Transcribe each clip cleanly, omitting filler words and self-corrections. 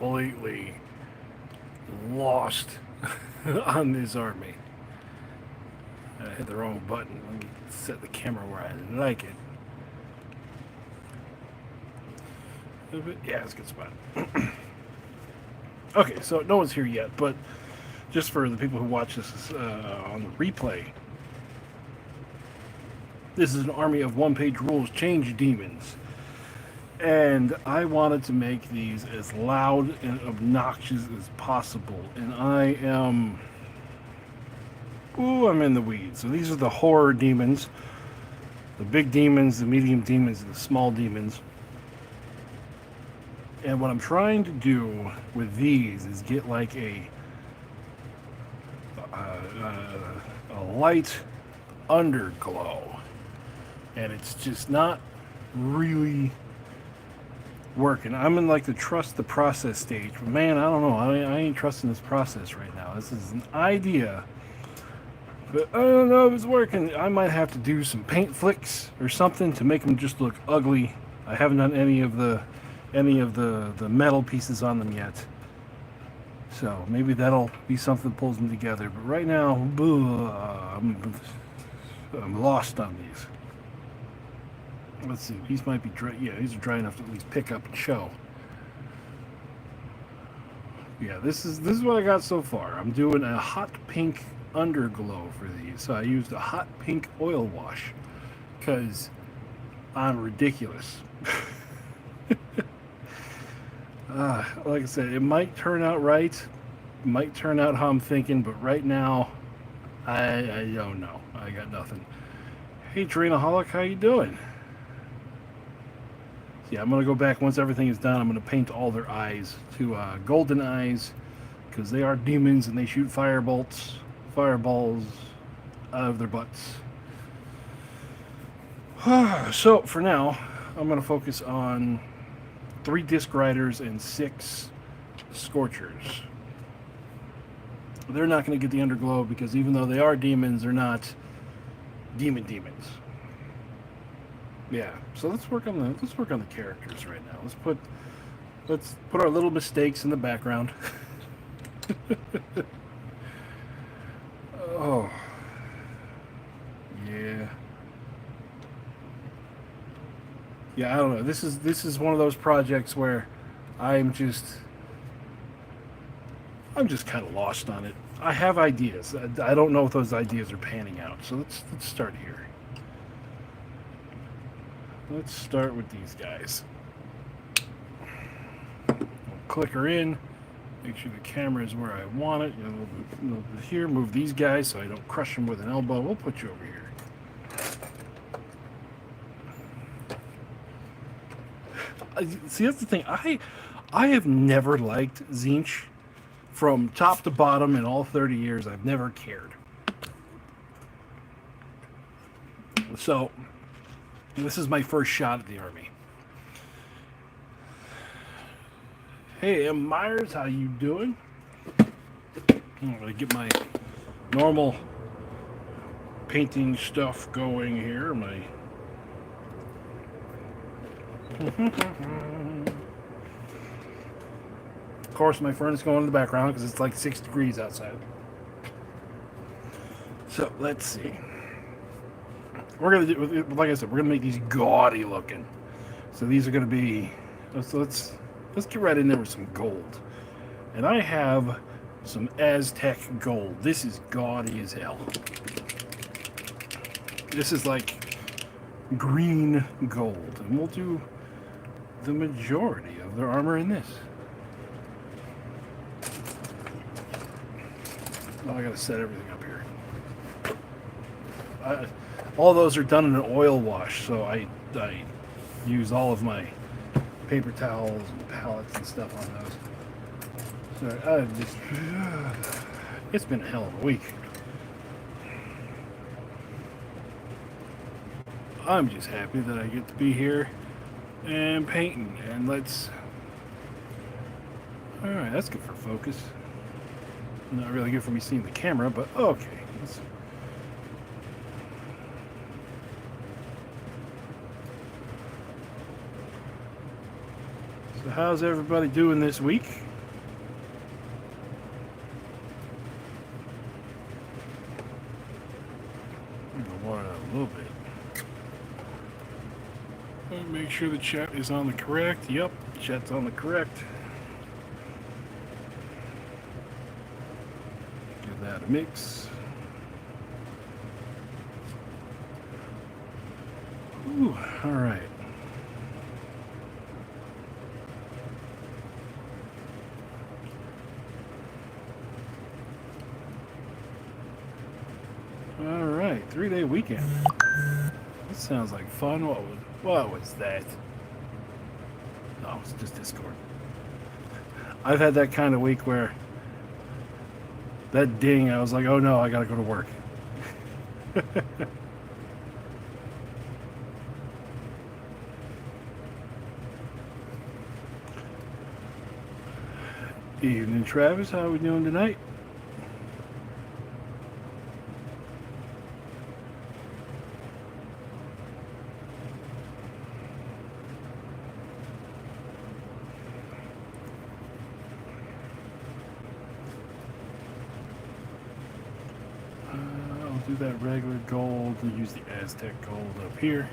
completely lost on this army. I hit the wrong button. Let me set the camera where I like it. Yeah, it's a good spot. Okay, so no one's here yet, but just for the people who watch this on the replay, this is an army of one-page rules change demons. And I wanted to make these as loud and obnoxious as possible. And I am... Ooh, I'm in the weeds. So these are the horror demons. The big demons, the medium demons, and the small demons. And what I'm trying to do with these is get like a light underglow. And it's just not really working. I'm in like the trust the process stage. But man, I don't know. I ain't trusting this process right now. This is an idea. But I don't know if it's working. I might have to do some paint flicks or something to make them just look ugly. I haven't done any of the metal pieces on them yet. So maybe that'll be something that pulls them together. But right now, I'm lost on these. Let's see. These might be dry. Yeah, these are dry enough to at least pick up and show. Yeah, this is what I got so far. I'm doing a hot pink underglow for these. So I used a hot pink oil wash because I'm ridiculous. Like I said, it might turn out right. It might turn out how I'm thinking, but right now, I don't know. I got nothing. Hey, Drainaholic, how you doing? Yeah, I'm going to go back once everything is done. I'm going to paint all their eyes to golden eyes because they are demons and they shoot fireballs out of their butts. So, for now, I'm going to focus on 3 Disc Riders and 6 Scorchers. They're not going to get the underglow because even though they are demons, they're not demons. Yeah, so let's work on the characters right now. Let's put our little mistakes in the background. Oh, yeah. Yeah, I don't know. This is one of those projects where I'm just kind of lost on it. I have ideas. I don't know if those ideas are panning out. So let's start here. Let's start with these guys. We'll click her in. Make sure the camera is where I want it. Here, move these guys so I don't crush them with an elbow. We'll put you over here. See, that's the thing. I have never liked Tzeentch. From top to bottom in all 30 years, I've never cared. So, this is my first shot at the army. Hey, M. Myers, how you doing? I'm going to get my normal painting stuff going here. Of course, my furnace going in the background because it's like 6 degrees outside. So let's see. We're gonna do, like I said, we're gonna make these gaudy looking. So these are gonna be. Let's get right in there with some gold. And I have some Aztec gold. This is gaudy as hell. This is like green gold, and we'll do the majority of their armor in this. Now I gotta set everything up here. All those are done in an oil wash, so I use all of my paper towels and pallets and stuff on those. So it's been a hell of a week. I'm just happy that I get to be here and painting, and let's. All right, that's good for focus. Not really good for me seeing the camera, but okay. So how's everybody doing this week? little bit. Make sure the chat is on the correct. Yep, chat's on the correct. Give that a mix. Ooh, all right. All right, 3-day weekend. That sounds like fun. What was that? No, it's just Discord. I've had that kind of week where that ding, I was like, oh no, I gotta go to work. Evening, Travis. How are we doing tonight? I'll do that regular gold. We'll use the Aztec gold up here.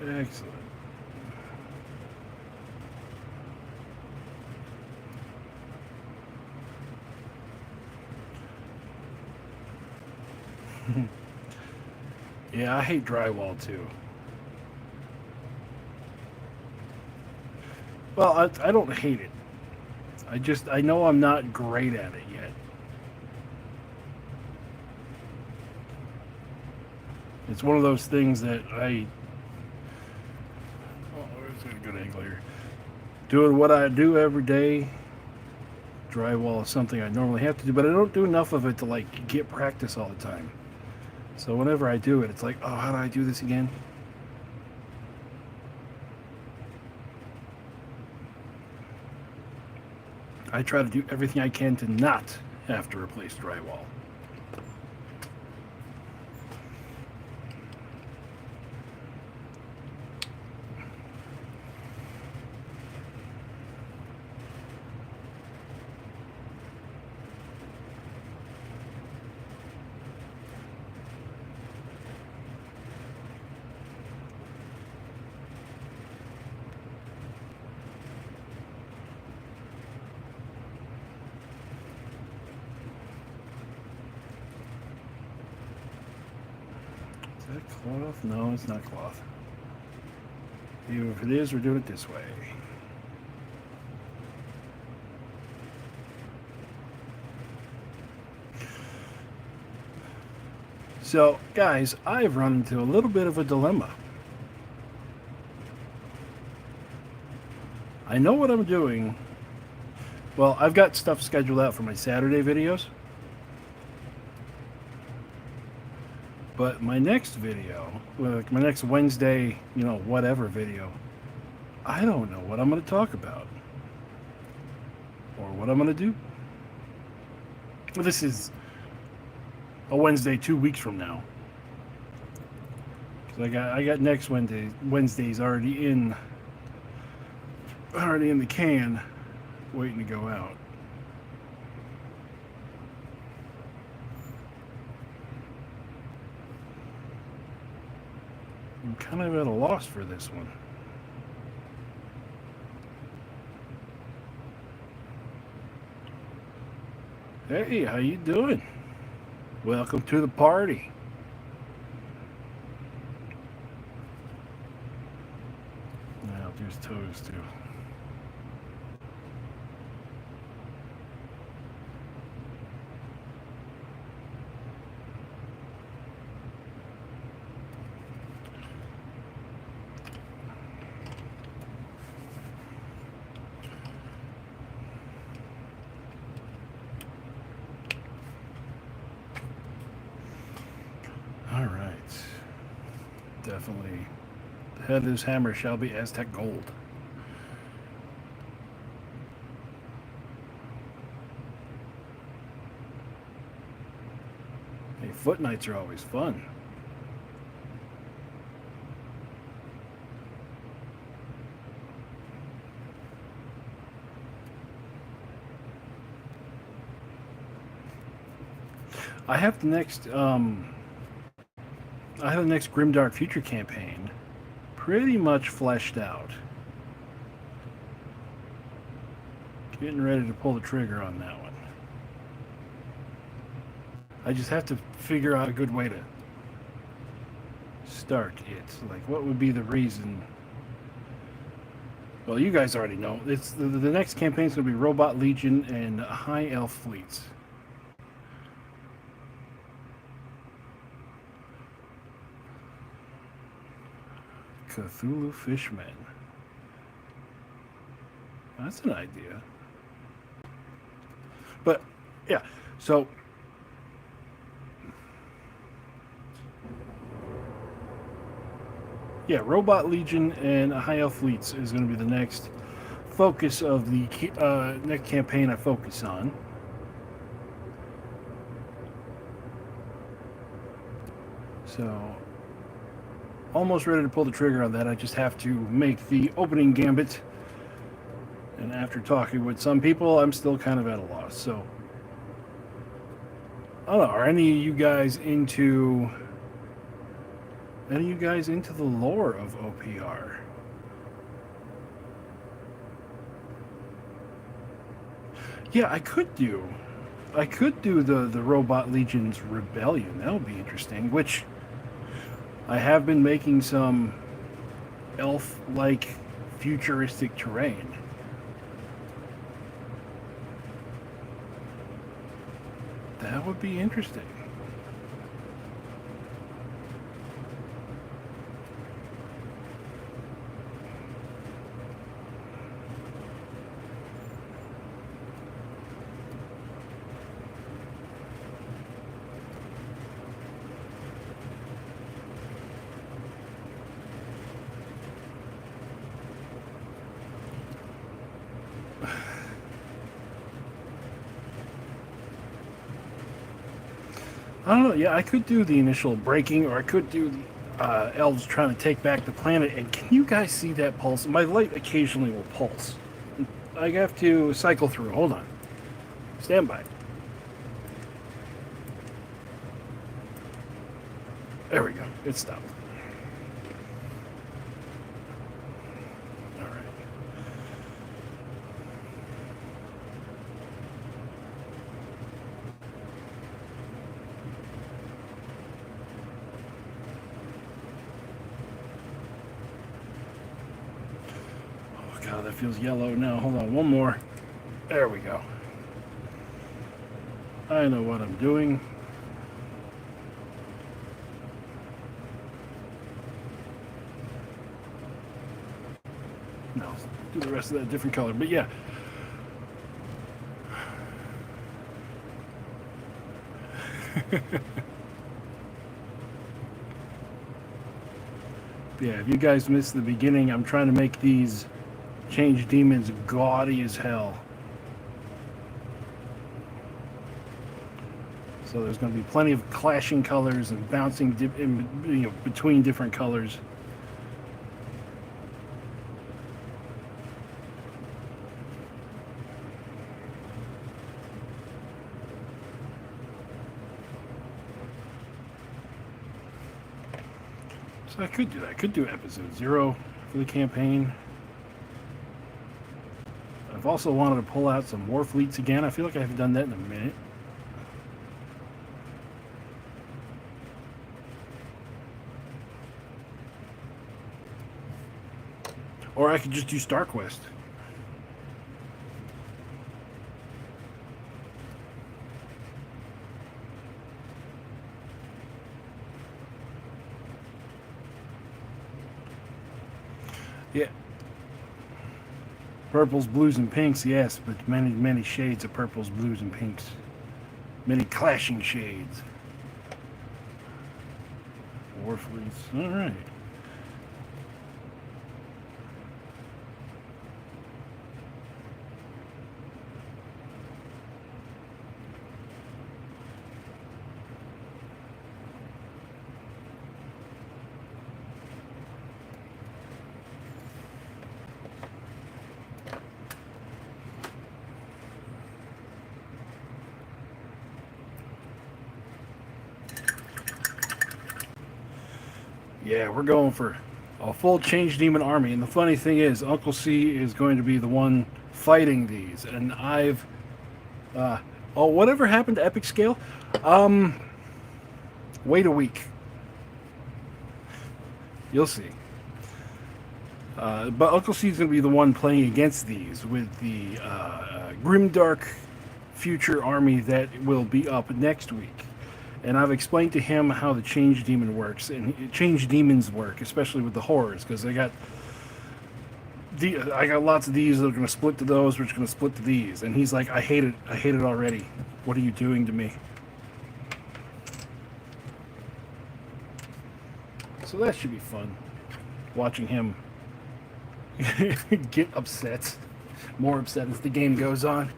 Excellent. Yeah, I hate drywall too. Well, I don't hate it. I know I'm not great at it yet. It's one of those things that where's a good angle here? Doing what I do every day. Drywall is something I normally have to do, but I don't do enough of it to like get practice all the time. So whenever I do it, it's like, oh, how do I do this again? I try to do everything I can to not have to replace drywall. Is that cloth? No, it's not cloth. Even if it is, we're doing it this way. So, guys, I've run into a little bit of a dilemma. I know what I'm doing. Well, I've got stuff scheduled out for my Saturday videos. But my next video, like my next Wednesday, whatever video, I don't know what I'm going to talk about. Or what I'm going to do. Well, this is a Wednesday 2 weeks from now. Because I got next Wednesday's already in the can, waiting to go out. I'm kind of at a loss for this one. Hey, how you doing? Welcome to the party. Now there's toes too. All right. Definitely. The head of this hammer shall be Aztec gold. Foot nights are always fun. I have the next Grimdark Future campaign pretty much fleshed out. Getting ready to pull the trigger on that one. I just have to figure out a good way to start it. Like, what would be the reason? Well, you guys already know. It's the next campaign is going to be Robot Legion and High Elf Fleets. Cthulhu Fishmen. That's an idea. But, yeah, so... Yeah, Robot Legion and High Elf Fleets is going to be the next focus of the next campaign I focus on. So, almost ready to pull the trigger on that. I just have to make the opening gambit. And after talking with some people, I'm still kind of at a loss. So, I don't know. Are any of you guys into the lore of OPR? Yeah, I could do the Robot Legion's Rebellion. That would be interesting. Which I have been making some elf-like futuristic terrain. That would be interesting. I don't know. Yeah, I could do the initial breaking, or I could do the elves trying to take back the planet. And can you guys see that pulse? My light occasionally will pulse. I have to cycle through. Hold on. Stand by. There we go. It stopped. All right. Oh, God, that feels yellow now. Hold on. One more. There we go. I know what I'm doing. No, do the rest of that different color. But yeah. Yeah, if you guys missed the beginning, I'm trying to make these change demons gaudy as hell. So there's going to be plenty of clashing colors and bouncing between different colors. So I could do that. I could do episode 0 for the campaign. I've also wanted to pull out some war fleets again. I feel like I haven't done that in a minute. Or I could just do StarQuest. Yeah. Purples, blues, and pinks, yes, but many, many shades of purples, blues, and pinks. Many clashing shades. War fleets. All right. Yeah, we're going for a full Change Demon army. And the funny thing is, Uncle C is going to be the one fighting these. And I've... oh, whatever happened to Epic Scale? Wait a week. You'll see. But Uncle C is going to be the one playing against these with the Grimdark Future army that will be up next week. And I've explained to him how the Change Demon works, and Change Demons work, especially with the horrors, because I got lots of these that are going to split to those, which are going to split to these. And he's like, I hate it already. What are you doing to me? So that should be fun, watching him get upset, more upset as the game goes on.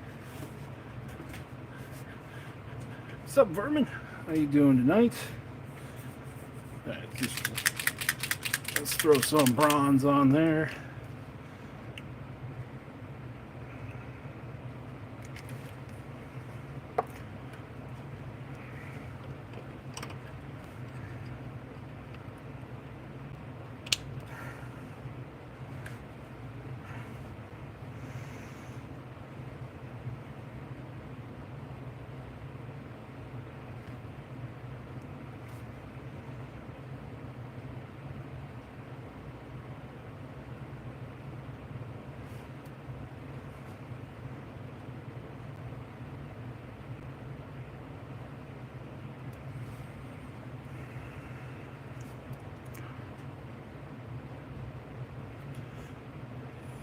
What's up, Vermin? How you doing tonight? Let's throw some bronze on there.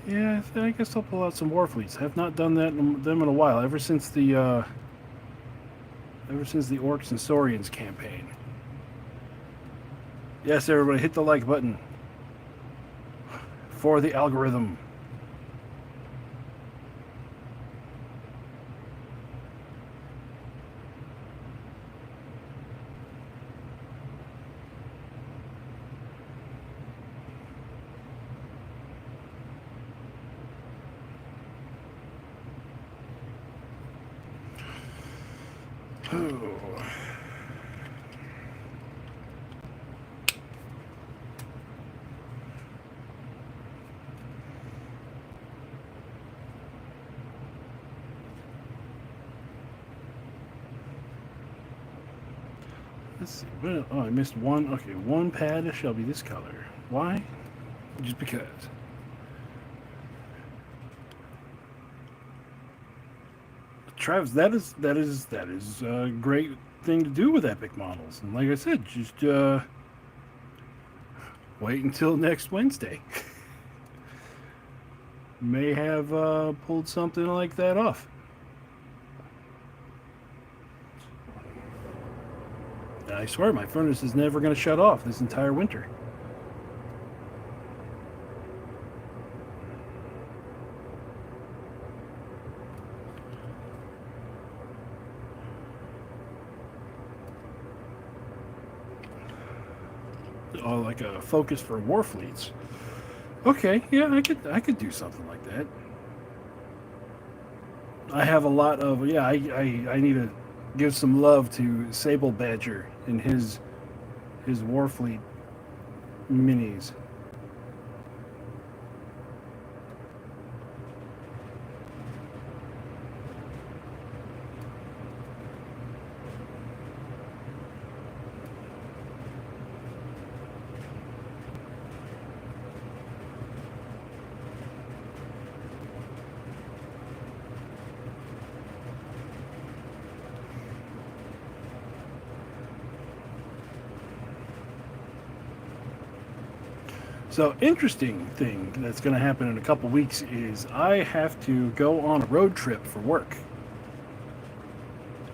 Yeah, I guess I'll pull out some war fleets. I have not done them in a while, ever since the Orcs and Saurians campaign. Yes, everybody, hit the like button for the algorithm. Let's see. Oh, I missed one. Okay, one pad shall be this color. Why? Just because. Travis, that is a great thing to do with epic models. And like I said, just wait until next Wednesday. May have pulled something like that off. I swear my furnace is never going to shut off this entire winter. Oh, like a focus for war fleets. Okay, yeah, I could do something like that. I have a lot of I need to give some love to Sable Badger and his Warfleet minis. So, interesting thing that's going to happen in a couple weeks is I have to go on a road trip for work.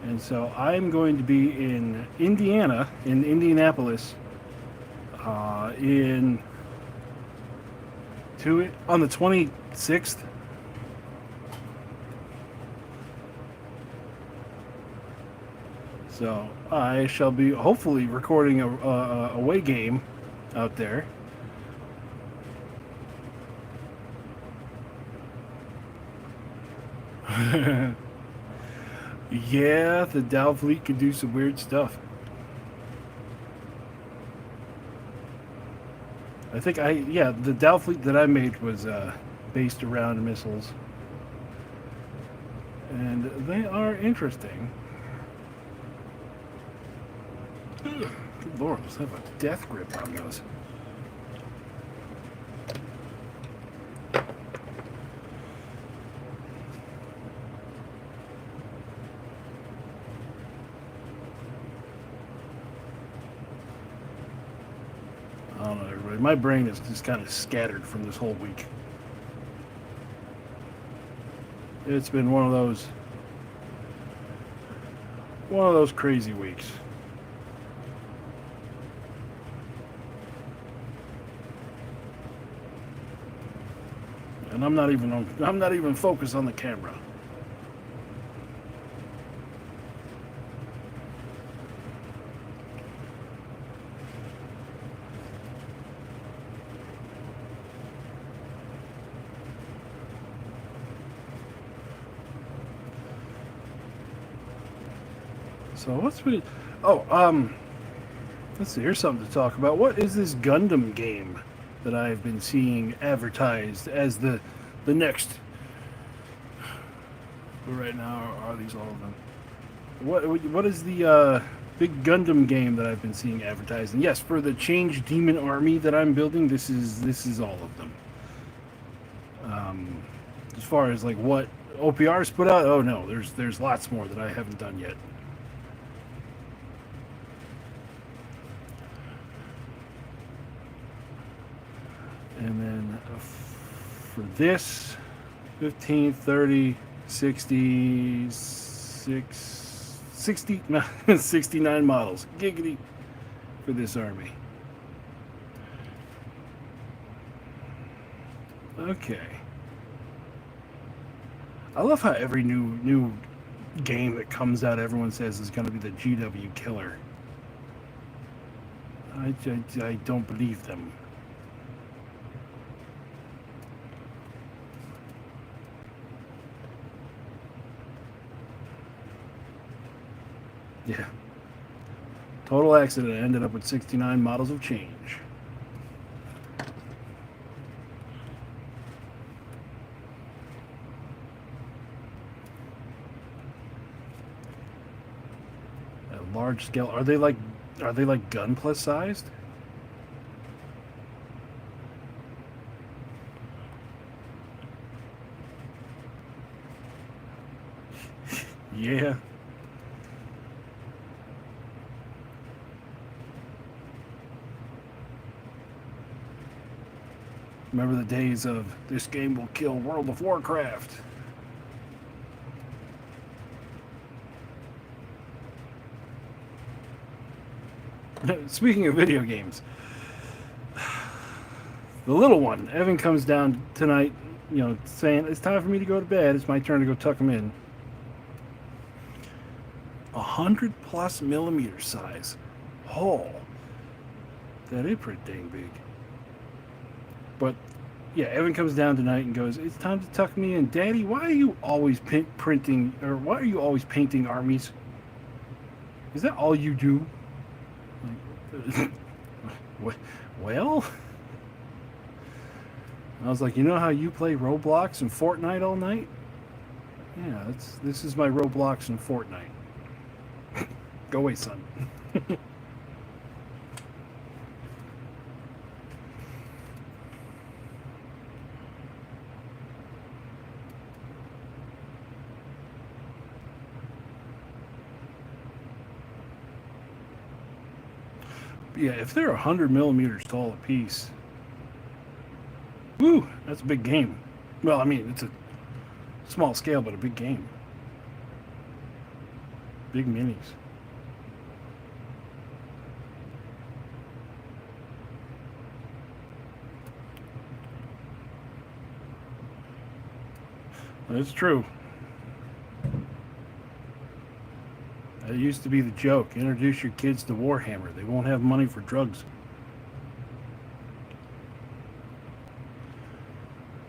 And so I'm going to be in Indiana, in Indianapolis, on the 26th. So I shall be hopefully recording a away game out there. Yeah, the Dow fleet could do some weird stuff. I think yeah, the Dow fleet that I made was based around missiles. And they are interesting. Good Lord, let's have a death grip on those. I don't know, everybody. My brain is just kind of scattered from this whole week. It's been one of those crazy weeks. And I'm not even focused on the camera. So let's see, here's something to talk about. What is this Gundam game that I've been seeing advertised as the next? Right now, are these all of them? What is the big Gundam game that I've been seeing advertised? And yes, for the Change Demon Army that I'm building, this is all of them. As far as like what OPR's put out, oh no, there's lots more that I haven't done yet. And then for this, 15, 30, 60, 69 models. Giggity for this army. Okay. I love how every new game that comes out, everyone says is going to be the GW killer. I don't believe them. Yeah. Total accident. Ended up with 69 models of change. At large scale, are they like gun plus sized? Yeah. Remember the days of this game will kill World of Warcraft. Speaking of video games, the little one, Evan, comes down tonight, saying it's time for me to go to bed. It's my turn to go tuck him in. 100+ millimeter size. Oh, that is pretty dang big. But yeah, Evan comes down tonight and goes, "It's time to tuck me in, Daddy. Why are you always painting armies? Is that all you do?" Like, well, I was like, you know how you play Roblox and Fortnite all night? Yeah, this is my Roblox and Fortnite. Go away, son. Yeah, if they're 100 millimeters tall a piece, woo, that's a big game. Well, I mean, it's a small scale, but a big game. Big minis. That's true. That used to be the joke. Introduce your kids to Warhammer. They won't have money for drugs.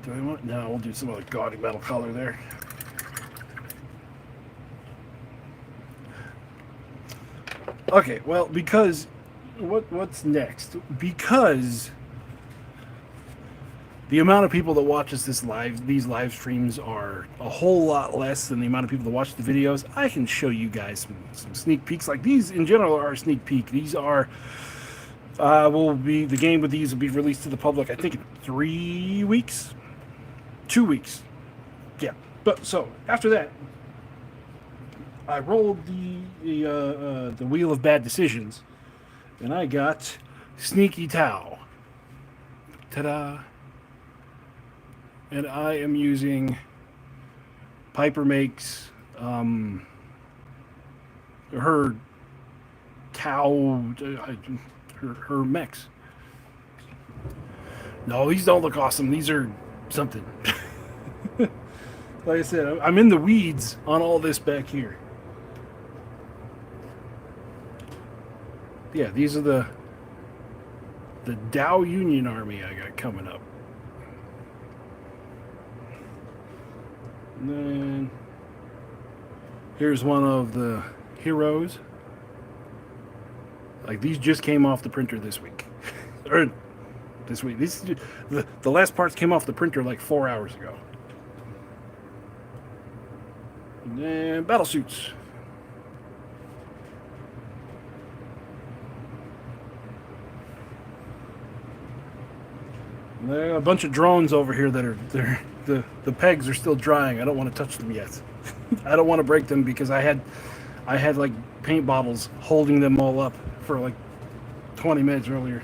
Do I want? No, we'll do some other gaudy metal color there. Okay, well, because what's next? Because the amount of people that watches these live streams are a whole lot less than the amount of people that watch the videos. I can show you guys some sneak peeks. Like these in general are a sneak peek. These are the game with these will be released to the public, I think, in 3 weeks, 2 weeks. Yeah. But so after that, I rolled the wheel of bad decisions, and I got Sneaky Tao. Ta-da! And I am using Piper makes her Tao, her mechs. No, these don't look awesome. These are something. Like I said, I'm in the weeds on all this back here. Yeah, these are the Dow Union Army I got coming up. And then here's one of the heroes. Like these just came off the printer this week. Or this week. The last parts came off the printer like 4 hours ago. And then battle suits. And there are a bunch of drones over here that are the pegs are still drying. I don't want to touch them yet. I don't want to break them because I had like paint bottles holding them all up for like 20 minutes earlier.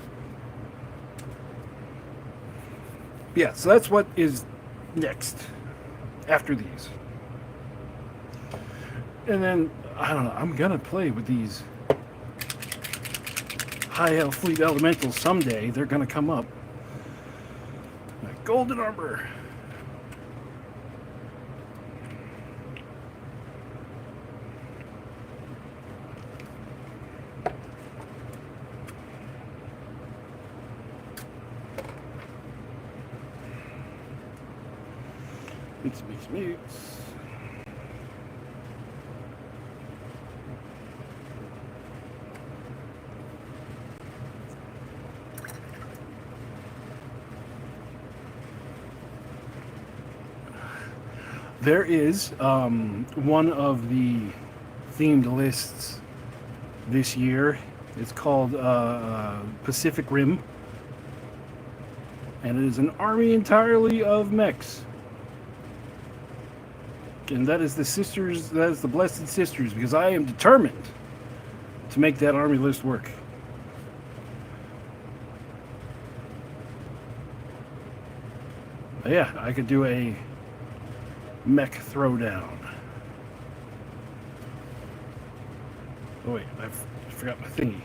Yeah, so that's what is next after these. And then, I don't know, I'm going to play with these High Elf Fleet Elementals someday. They're going to come up. Like golden armor. Mix. There is one of the themed lists this year. It's called Pacific Rim, and it is an army entirely of mechs. And that is the sisters, that is the Blessed Sisters, because I am determined to make that army list work. But yeah, I could do a mech throwdown. Oh wait, I forgot my thingy.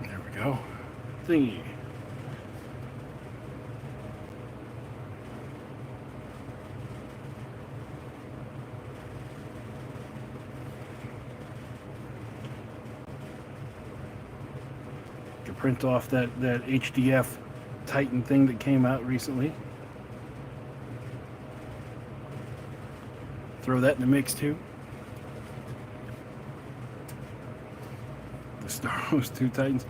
There we go. Thingy. Print off that HDF Titan thing that came out recently. Throw that in the mix too. The Star Wars 2 Titans.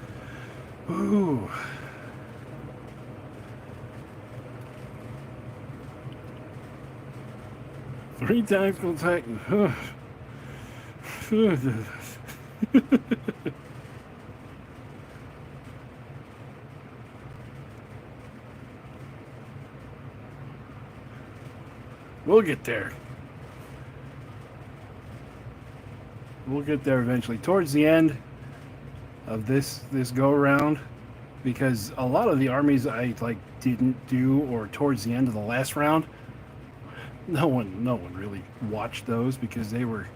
Ooh. Three tactical Titans. We'll get there. We'll get there eventually. Towards the end of this go around, because a lot of the armies I didn't do, or towards the end of the last round, no one really watched those because they were,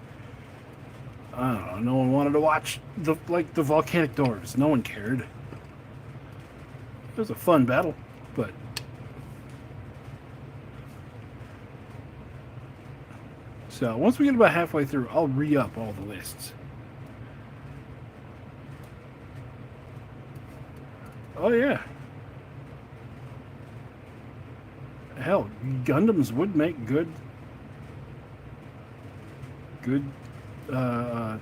I don't know, no one wanted to watch the volcanic dwarves. No one cared. It was a fun battle, but so once we get about halfway through, I'll re-up all the lists. Oh yeah. Hell, Gundams would make good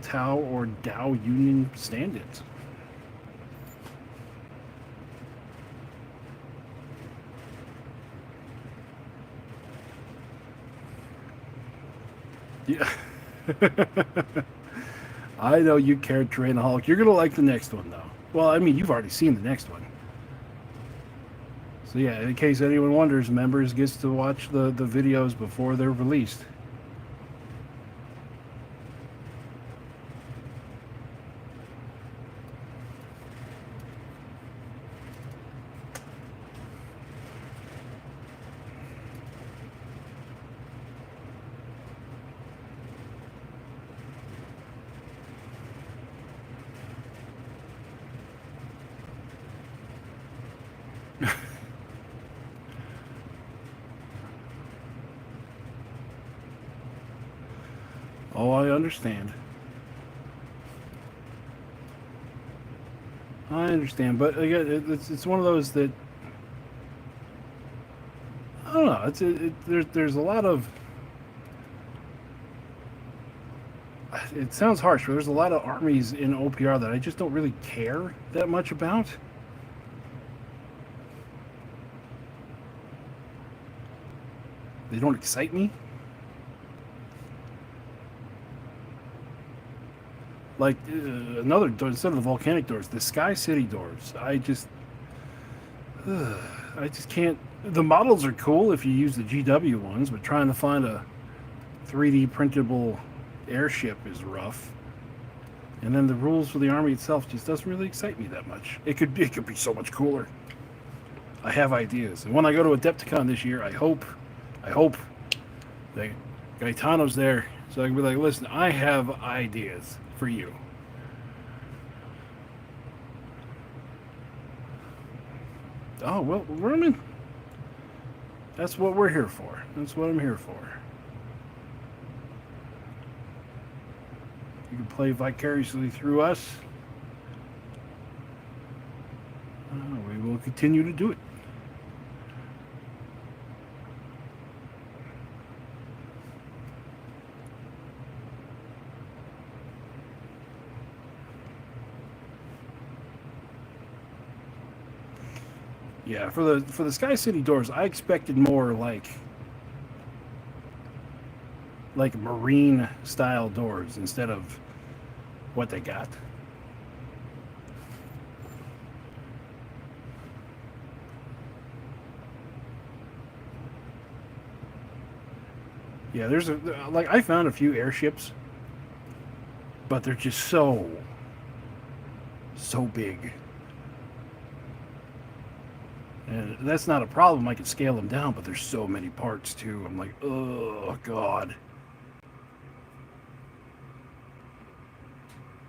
Tau or Dow Union stand-ins. I know you cared Trainaholic. You're gonna like the next one though. Well, I mean, you've already seen the next one. So yeah, in case anyone wonders, members gets to watch the videos before they're released. Oh, I understand. I understand, but again, it's one of those that I don't know. There's a lot of. It sounds harsh, but there's a lot of armies in OPR that I just don't really care that much about. They don't excite me. Like another door, instead of the volcanic doors, the Sky City doors. I just can't. The models are cool if you use the GW ones, but trying to find a 3D printable airship is rough. And then the rules for the army itself just doesn't really excite me that much. It could be so much cooler. I have ideas, and when I go to Adepticon this year, I hope that Gaetano's there, so I can be like, listen, I have ideas for you. Oh well, Roman. That's what we're here for. That's what I'm here for. You can play vicariously through us. We will continue to do it. Yeah, for the Sky City doors, I expected more like marine style doors instead of what they got. Yeah, there's I found a few airships, but they're just so big. And that's not a problem. I can scale them down, but there's so many parts too. I'm like, oh god.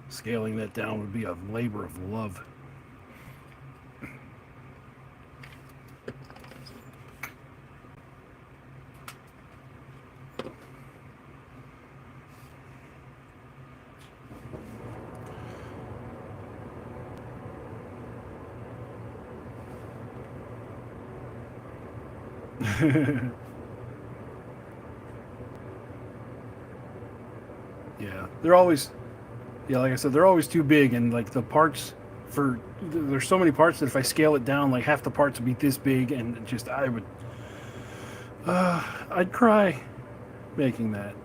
Scaling that down would be a labor of love. Yeah, they're always, yeah, like I said, they're always too big, and like the parts for there's so many parts that if I scale it down, like half the parts would be this big, and just I'd cry making that.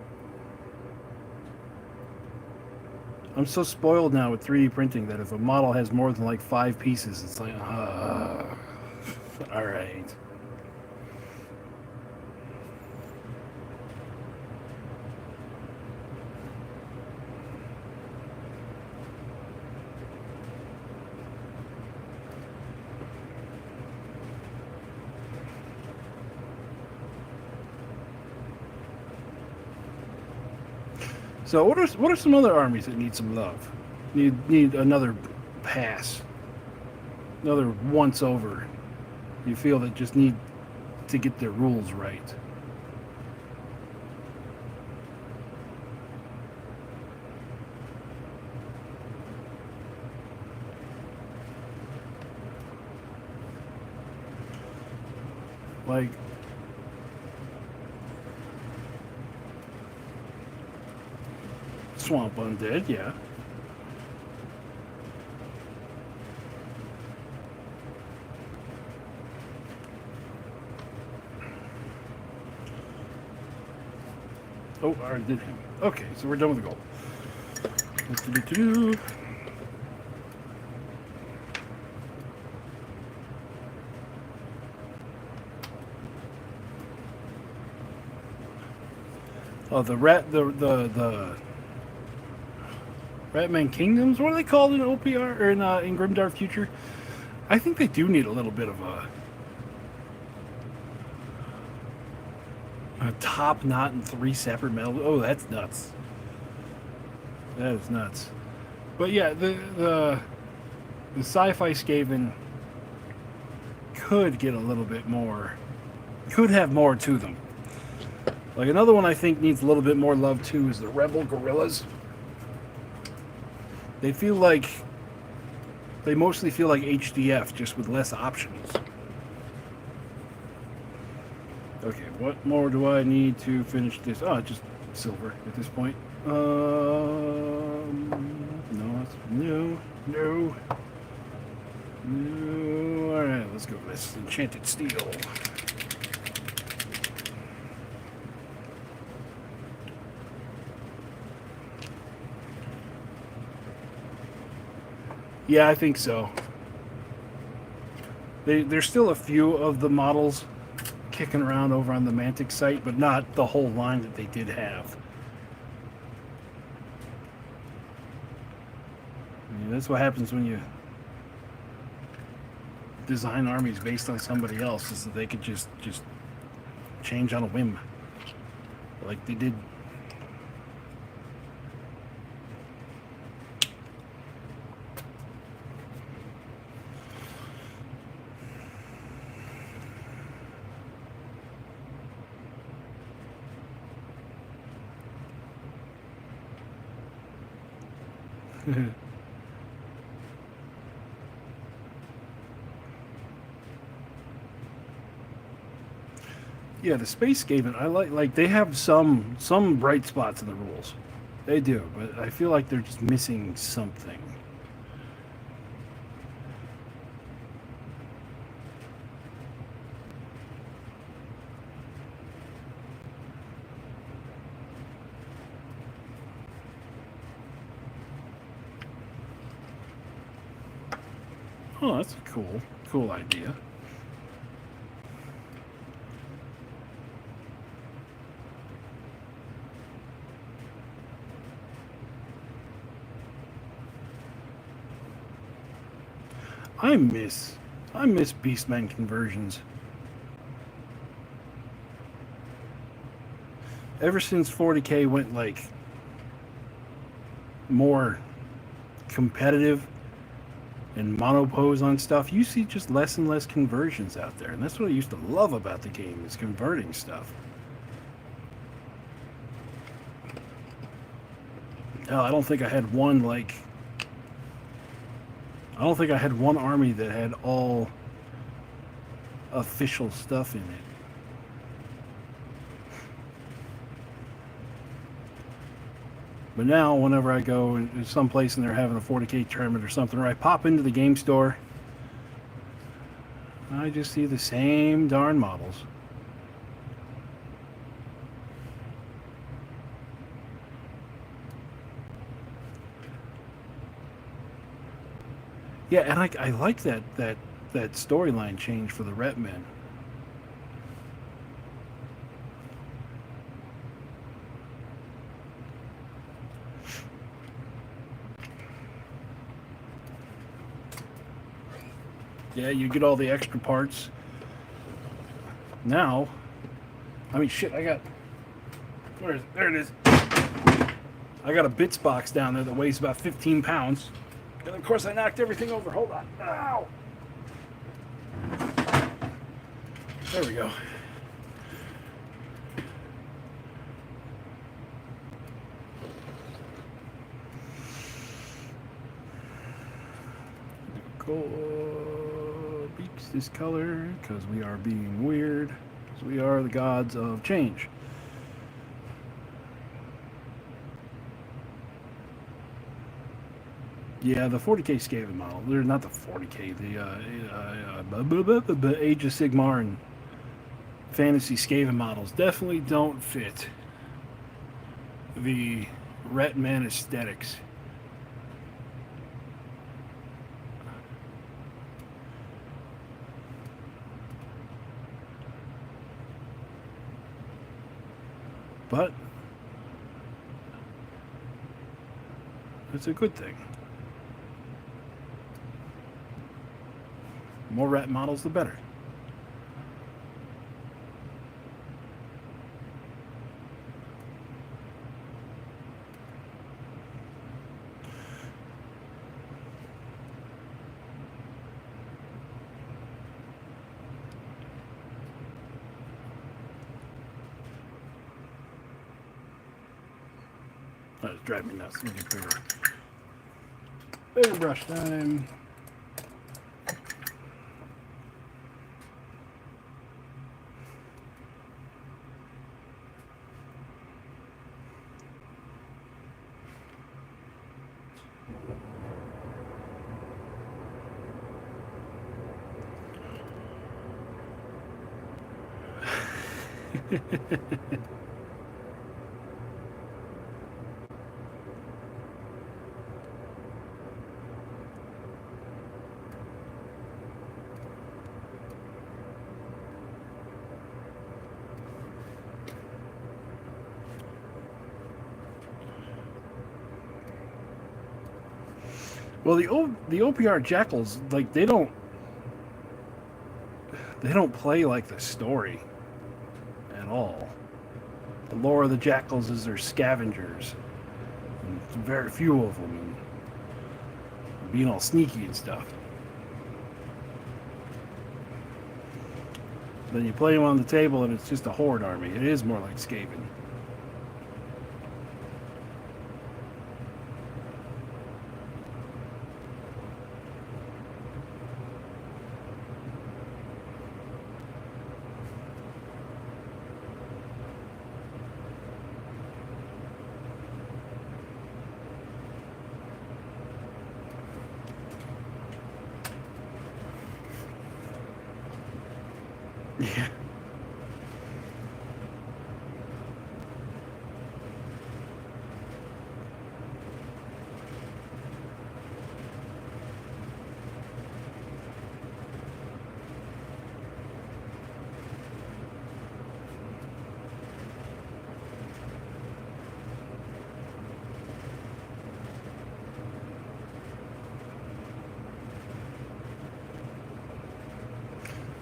I'm so spoiled now with 3D printing that if a model has more than like 5 pieces, it's like, all right. So what are some other armies that need some love? Need another pass, another once over. You feel that just need to get their rules right. Like Swamp Undead, yeah. Oh, I already did him. Okay, so we're done with the gold. Do-do-do-do. Oh, the Ratman Kingdoms. What are they called in OPR or in Grimdark Future? I think they do need a little bit of a top knot and 3 separate metal. Oh, that's nuts. That is nuts. But yeah, the sci-fi Skaven could get a little bit more. Could have more to them. Like another one I think needs a little bit more love too is the Rebel Gorillas. They mostly feel like HDF, just with less options. Okay, what more do I need to finish this? Oh, just silver at this point. No. Alright, let's go with this enchanted steel. Yeah, I think so. There's still a few of the models kicking around over on the Mantic site, but not the whole line that they did have. I mean, that's what happens when you design armies based on somebody else, is that they could just change on a whim, like they did. Yeah, the Space Skaven, I like they have some bright spots in the rules. They do, but I feel like they're just missing something. Oh, that's a cool idea. I miss Beastman conversions. Ever since 40K went like more competitive and monopose on stuff, you see just less and less conversions out there. And that's what I used to love about the game, is converting stuff. Hell, I don't think I had one army that had all official stuff in it. But now, whenever I go in someplace and they're having a 40K tournament or something, or I pop into the game store, I just see the same darn models. Yeah, and I like that storyline change for the Retmen. Yeah, you get all the extra parts. Now, I mean, shit, there it is. I got a bits box down there that weighs about 15 pounds. And of course I knocked everything over. Hold on. Ow! There we go. Beaks this color because we are being weird. Because we are the gods of change. Yeah, the 40K Skaven model. They're not the 40K. The Age of Sigmar and Fantasy Skaven models definitely don't fit the Retman aesthetics. But it's a good thing. More rat models, the better. That's driving me nuts. Let me get bigger. Bigger brush time. Well, the OPR Jackals, like they don't play like the story at all. The lore of the Jackals is they're scavengers, and very few of them, and being all sneaky and stuff. Then you play them on the table, and it's just a horde army. It is more like Skaven. Yeah.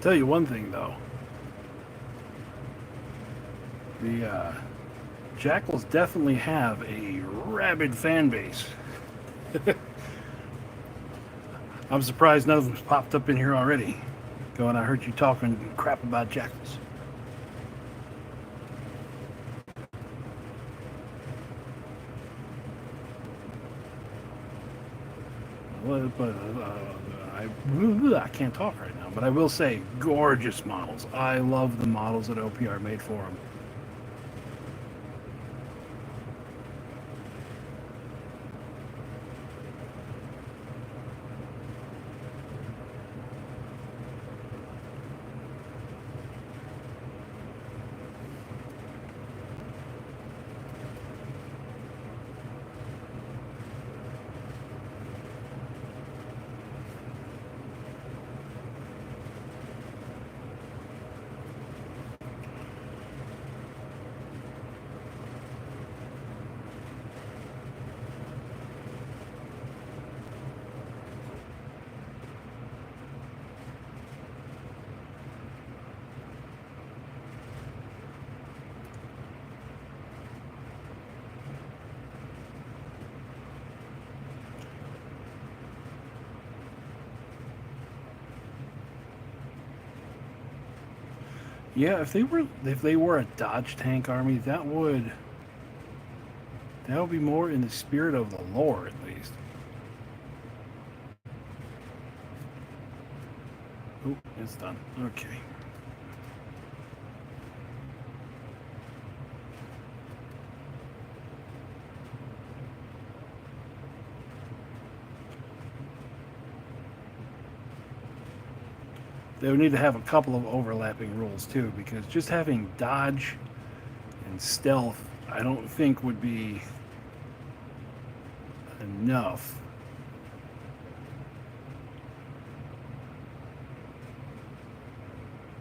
Tell you one thing though, the Jackals definitely have a rabid fan base. I'm surprised none of them's popped up in here already. Going, I heard you talking crap about Jackals. But I can't talk right now. But I will say, gorgeous models. I love the models that OPR made for them. Yeah, if they were a dodge tank army, that would be more in the spirit of the lore, at least. Oh, it's done. Okay. They would need to have a couple of overlapping rules too, because just having dodge and stealth, I don't think would be enough.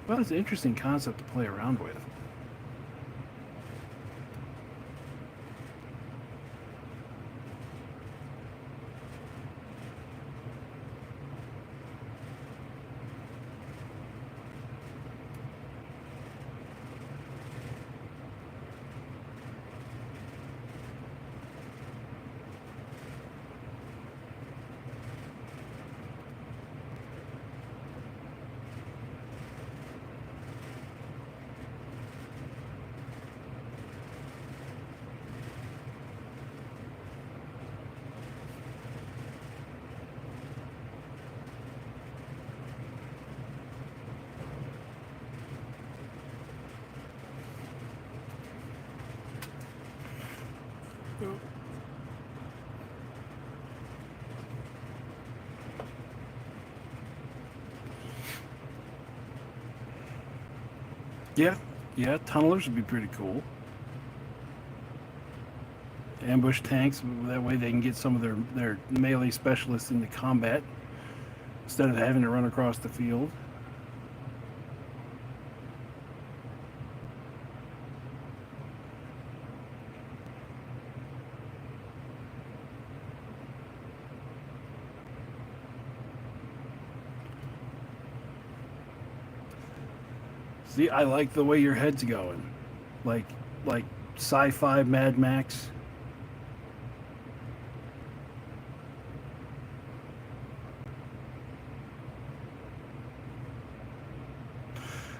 Well, it's an interesting concept to play around with. Yeah, yeah, tunnelers would be pretty cool. Ambush tanks, that way they can get some of their melee specialists into combat instead of having to run across the field. See, I like the way your head's going. Like like sci-fi Mad Max.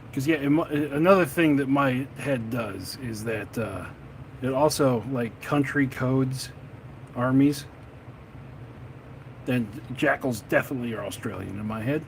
Because yeah, another thing that my head does is that it also like country codes armies. Then jackals definitely are Australian in my head.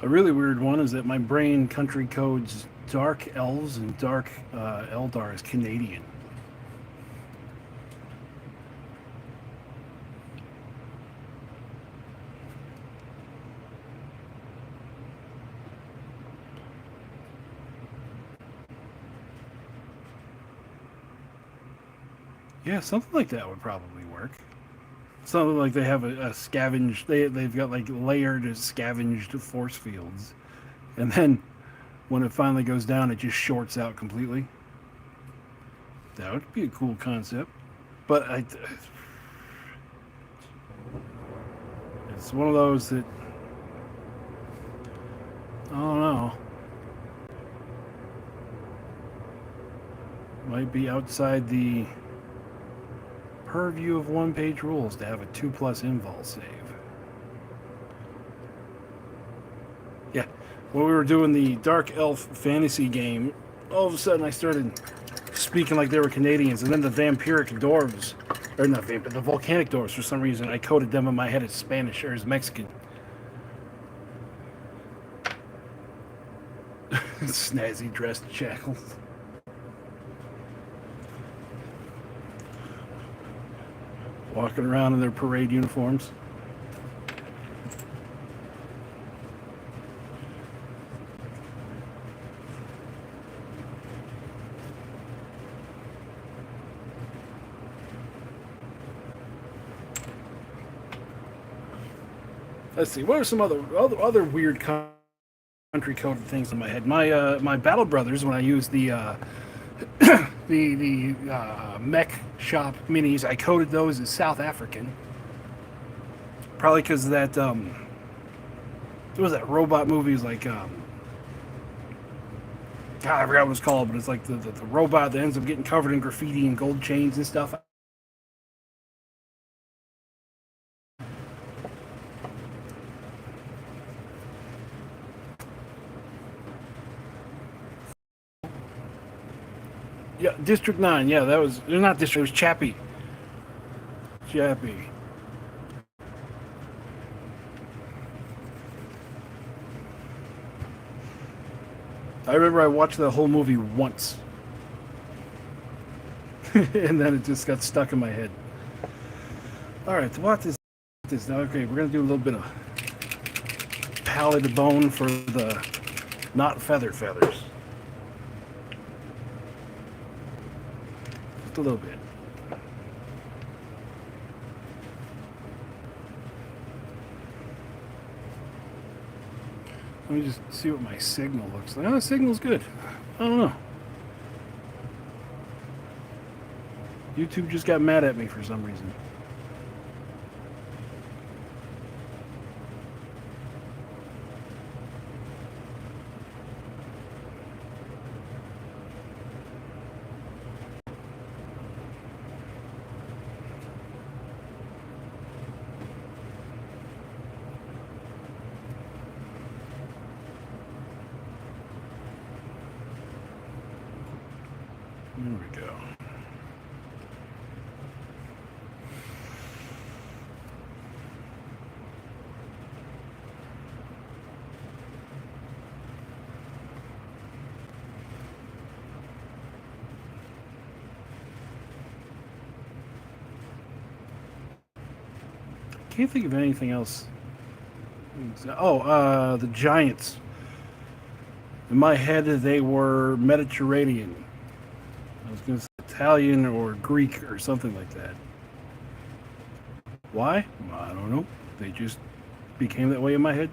A really weird one is that my brain country codes dark elves and dark Eldar as Canadian. Yeah, something like that would probably work. Something like they have a scavenged. They've got like layered scavenged force fields, and then when it finally goes down, it just shorts out completely. That would be a cool concept, but it's one of those that I don't know. Might be outside the purview of one-page rules to have a 2+ invul save. Yeah, when we were doing the Dark Elf fantasy game, all of a sudden I started speaking like they were Canadians, and then the vampiric dwarves, or not vampiric, the volcanic dwarves, for some reason, I coded them in my head as Spanish or as Mexican. Snazzy dressed jackals. Walking around in their parade uniforms. Let's see. What are some other weird country coded things in my head? My Battle Brothers, when I used the the mech shop minis, I coded those as South African. Probably because of that what was that robot movie? Was like God, God, I forgot what it's called, but it's like the robot that ends up getting covered in graffiti and gold chains and stuff. Yeah, District 9. Yeah, that was not District. It was Chappie. Chappie. I remember I watched the whole movie once. And then it just got stuck in my head. Alright, so what is this now? Okay, we're going to do a little bit of pallid bone for the not feathers. Just a little bit. Let me just see what my signal looks like. Oh, the signal's good. I don't know. YouTube just got mad at me for some reason. There we go. Can't think of anything else. Oh, the Giants. In my head, they were Mediterranean. I was going to say Italian or Greek or something like that. Why? I don't know. They just became that way in my head.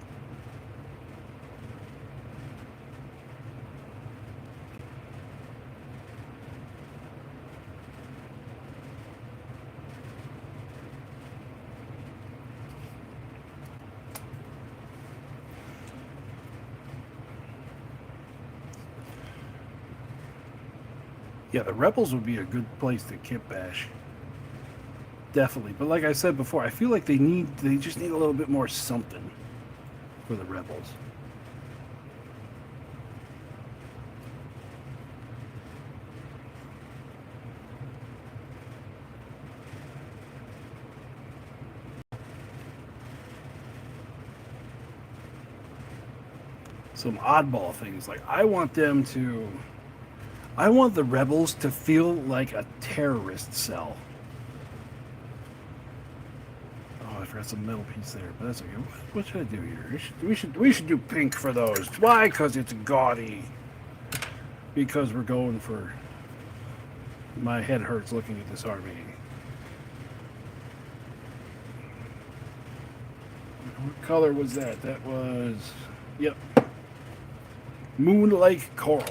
Yeah, the Rebels would be a good place to kit bash. Definitely. But like I said before, I feel like they just need a little bit more something for the Rebels. Some oddball things. Like, I want the Rebels to feel like a terrorist cell. Oh, I forgot some metal piece there, but that's okay. What should I do here? We should do pink for those. Why? Because it's gaudy. Because we're going for... My head hurts looking at this army. What color was that? That was... Yep. Moon-like coral.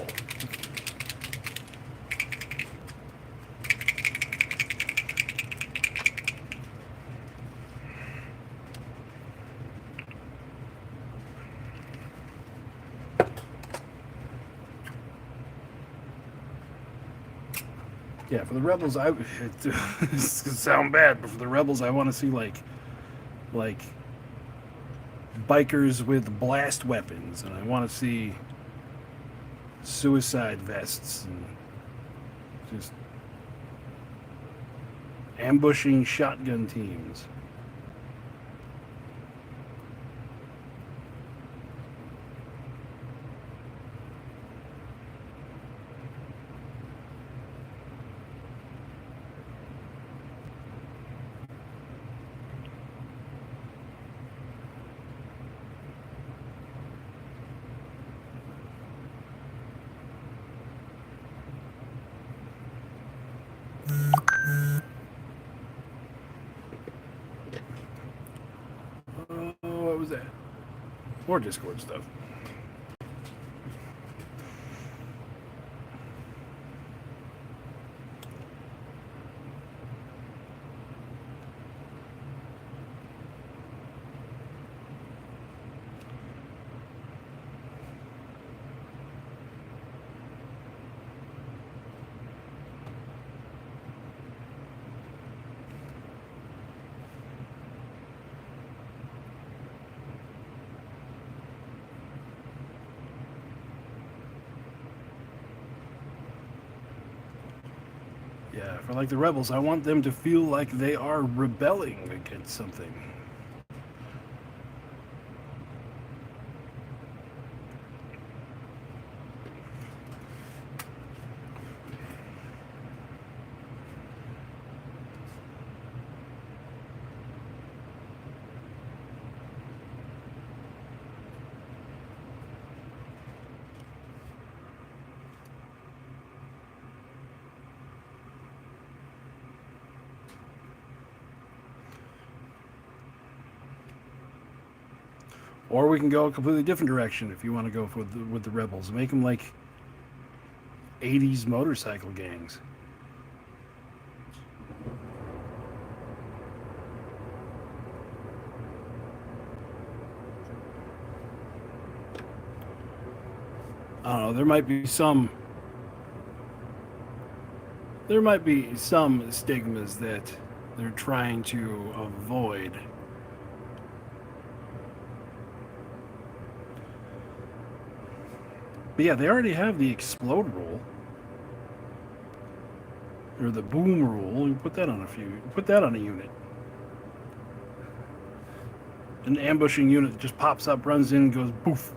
Yeah, for the Rebels, this could sound bad, but for the Rebels, I want to see like bikers with blast weapons, and I want to see suicide vests and just ambushing shotgun teams. What was that? More Discord stuff. if I like the rebels, I want them to feel like they are rebelling against something. Or we can go a completely different direction if you want to go with the rebels. Make them like 80s motorcycle gangs. I don't know, there might be some stigmas that they're trying to avoid. But yeah, they already have the explode rule. Or the boom rule. You put that on a unit. An ambushing unit just pops up, runs in, goes poof.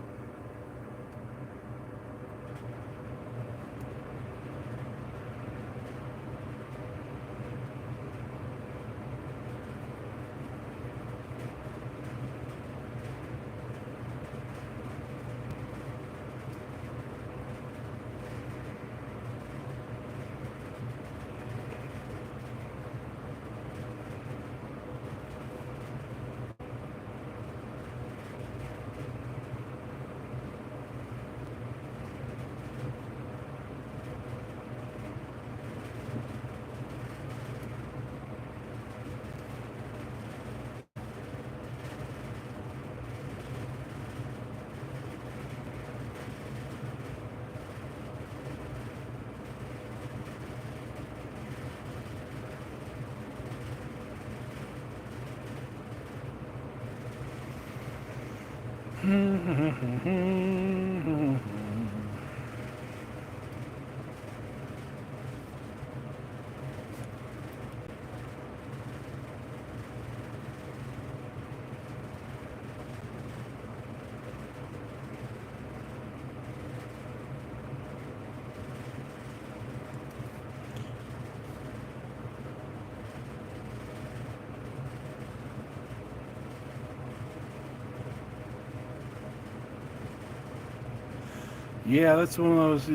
Yeah, that's one of those,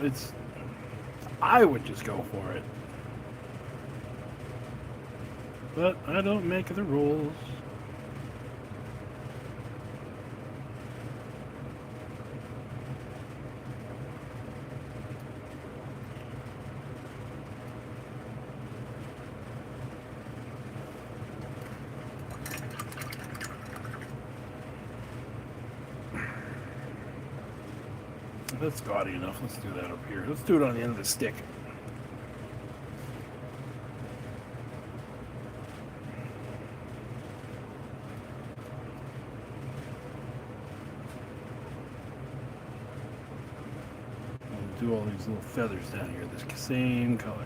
it's... I would just go for it. But I don't make the rules. That's gaudy enough. Let's do that up here. Let's do it on the end of the stick. We'll do all these little feathers down here, this same color.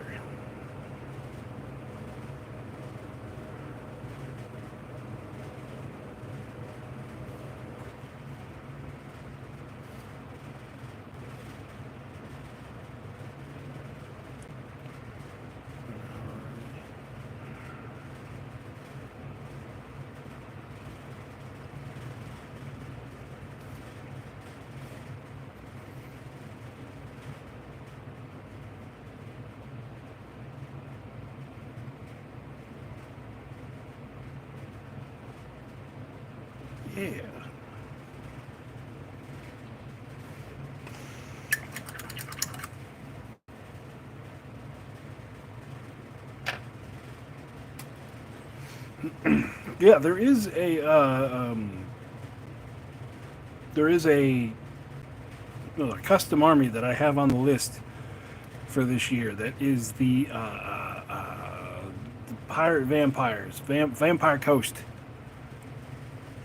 Yeah. Yeah, there is a custom army that I have on the list for this year. That is the pirate vampires, Vampire Coast.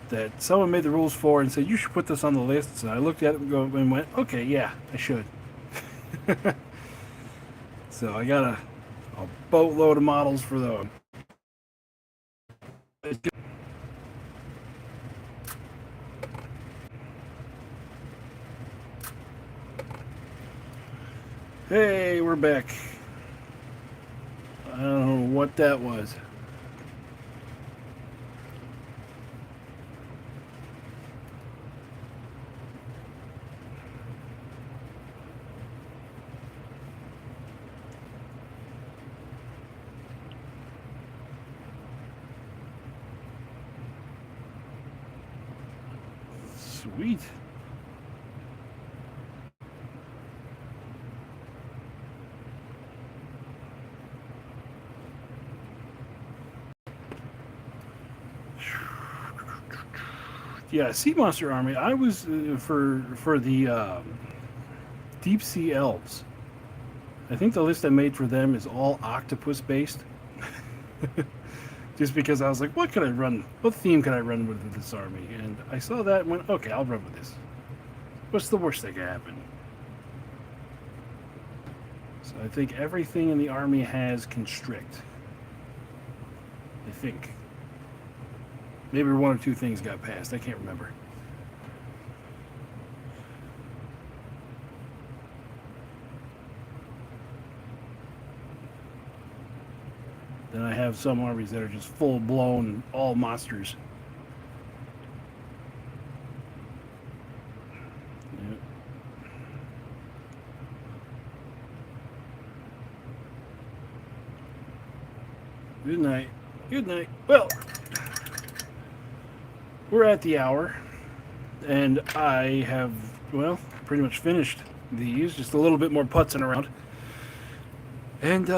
That someone made the rules for and said you should put this on the list. So I looked at it and went, okay, yeah, I should. So I gotta A boatload of models for those. Hey, we're back. I don't know what that was. Sweet. Yeah, Sea Monster Army. I was for the Deep Sea Elves. I think the list I made for them is all octopus based. Just because I was like, what could I run? What theme can I run with this army? And I saw that and went, okay, I'll run with this. What's the worst that could happen? So I think everything in the army has constrict. I think. Maybe one or two things got passed. I can't remember. Then I have some armies that are just full-blown, all monsters. Yep. Good night. Good night. Well, we're at the hour, and I have, well, pretty much finished these. Just a little bit more putzing around. And,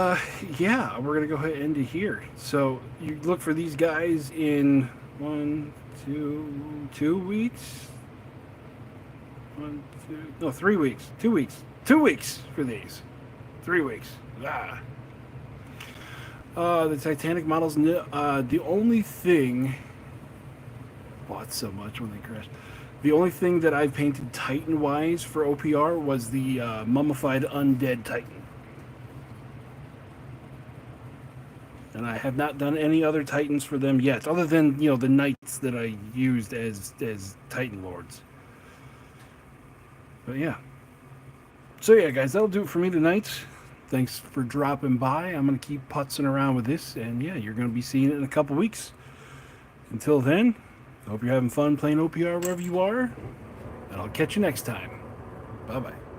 yeah, we're going to go ahead and end it here. So, you look for these guys in 2 weeks? 3 weeks. 2 weeks. 2 weeks for these. 3 weeks. The Titanic models, the only thing... bought so much when they crashed. The only thing that I painted Titan-wise for OPR was the mummified undead Titan. And I have not done any other Titans for them yet, other than, the knights that I used as Titan Lords. But yeah. So yeah, guys, that'll do it for me tonight. Thanks for dropping by. I'm going to keep putzing around with this, and yeah, you're going to be seeing it in a couple weeks. Until then, I hope you're having fun playing OPR wherever you are, and I'll catch you next time. Bye-bye.